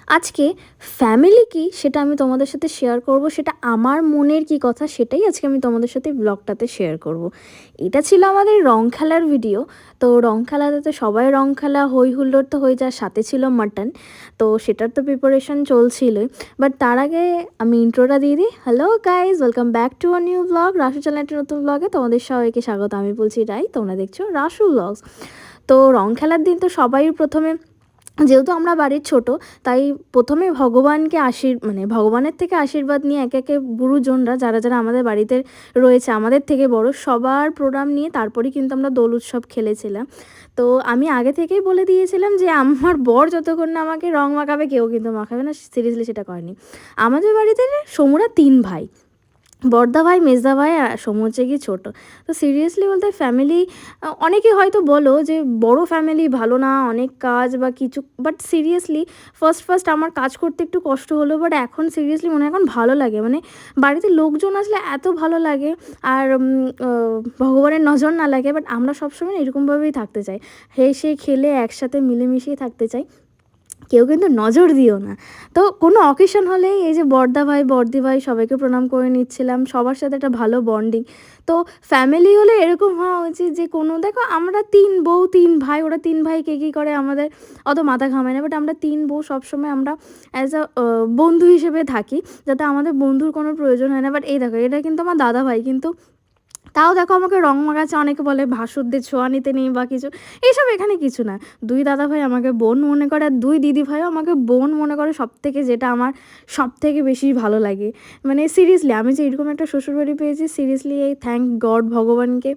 আজকে ফ্যামিলি কি সেটা আমি তোমাদের সাথে শেয়ার করব, সেটা আমার মনের কি কথা সেটাই আজকে আমি তোমাদের সাথে ব্লগটাতে শেয়ার করব। এটা ছিল আমাদের রং খেলার ভিডিও। তো রং খেলাতে তো সবাই রং খেলা হই হুল্লোড় তো হয়ে যায়, সাথে ছিল মাটন। তো সেটার তো প্রিপারেশন চলছিলই। বাট তার আগে আমি ইন্ট্রোটা দিয়ে দিই। Hello guys, welcome back to a new blog. Rasu চ্যানেলটির নতুন ব্লগে তোমাদের সবাইকে স্বাগত। আমি বলছি রাই, তোমরা দেখছো রাসু ব্লগস। তো রং খেলার দিন তো সবাই প্রথমে, যেহেতু আমরা বাড়ির ছোট, তাই প্রথমে ভগবানকে ভগবানের থেকে আশীর্বাদ নিয়ে একে একে গুরুজনরা যারা যারা আমাদের বাড়িতে রয়েছে, আমাদের থেকে বড়, সবার প্রণাম নিয়ে তারপরেই কিন্তু আমরা দোল উৎসব খেলেছিলাম। তো আমি আগে থেকেই বলে দিয়েছিলাম যে আমার বর যতক্ষণ না আমাকে রং মাখাবে কেউ কিন্তু মাখাবে না। সিরিয়াসলি সেটা করেনি। আমাদের বাড়িতে সমুরা 3 ভাই, বড়দা ভাই, মেজদা ভাই আর সমু হচ্ছে গিয়ে ছোটো। তো সিরিয়াসলি বলতে ফ্যামিলি, অনেকে হয়তো বলো যে বড় ফ্যামিলি ভালো না, অনেক কাজ বা কিছু, বাট সিরিয়াসলি ফার্স্ট আমার কাজ করতে একটু কষ্ট হলো, বাট এখন সিরিয়াসলি মনে হয় এখন ভালো লাগে। মানে বাড়িতে লোকজন আসলে এত ভালো লাগে, আর ভগবানের নজর না লাগে। বাট আমরা সবসময় এরকমভাবেই থাকতে চাই, হেসে খেলে একসাথে মিলেমিশেই থাকতে চাই, কেউ কিন্তু নজর দিও না। তো কোনো অকেশন হলেই এই যে বড়দা ভাই বড়দি ভাই সবাইকে প্রণাম করে নিচ্ছিলাম, সবার সাথে একটা ভালো বন্ডিং। তো ফ্যামিলি হলে এরকম হওয়া উচিত যে কোনো, দেখো আমরা 3 বউ 3 ভাই, ওরা 3 ভাই কে কী করে আমাদের অত মাথা ঘামায় না, বাট আমরা 3 বউ সবসময় আমরা অ্যাজ আ বন্ধু হিসেবে থাকি, যাতে আমাদের বন্ধুর কোনো প্রয়োজন হয় না। বাট এই দেখো, এটা কিন্তু আমার দাদা ভাই, কিন্তু তাও দেখো আমাকে রং মাখাচ্ছে। অনেকে বলে ভাসুরদের ছোঁয়া নিতে নেই বা কিছু, এইসব এখানে কিছু না। 2 দাদা ভাই আমাকে বোন মনে করে, আর 2 দিদি ভাইও আমাকে বোন মনে করে সবথেকে, যেটা আমার সবথেকে বেশি ভালো লাগে। মানে সিরিয়াসলি আমি যে এরকম একটা শ্বশুরবাড়ি পেয়েছি, সিরিয়াসলি এই থ্যাংক গড, ভগবানকে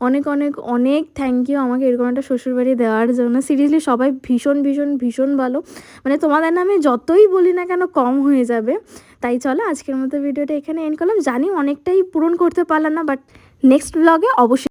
অনেক অনেক অনেক থ্যাংক ইউ আমাকে এরকম একটা শ্বশুরবাড়ি দেওয়ার জন্য। সিরিয়াসলি সবাই ভীষণ ভীষণ ভীষণ ভালো। মানে তোমাদের নামে যতই বলি না কেন কম হয়ে যাবে। তাই চলো আজকের মতো ভিডিওটা এখানে এন্ড করলাম। জানি অনেকটাই পূরণ করতে পারলাম না, বাট নেক্সট ব্লগে অবশ্যই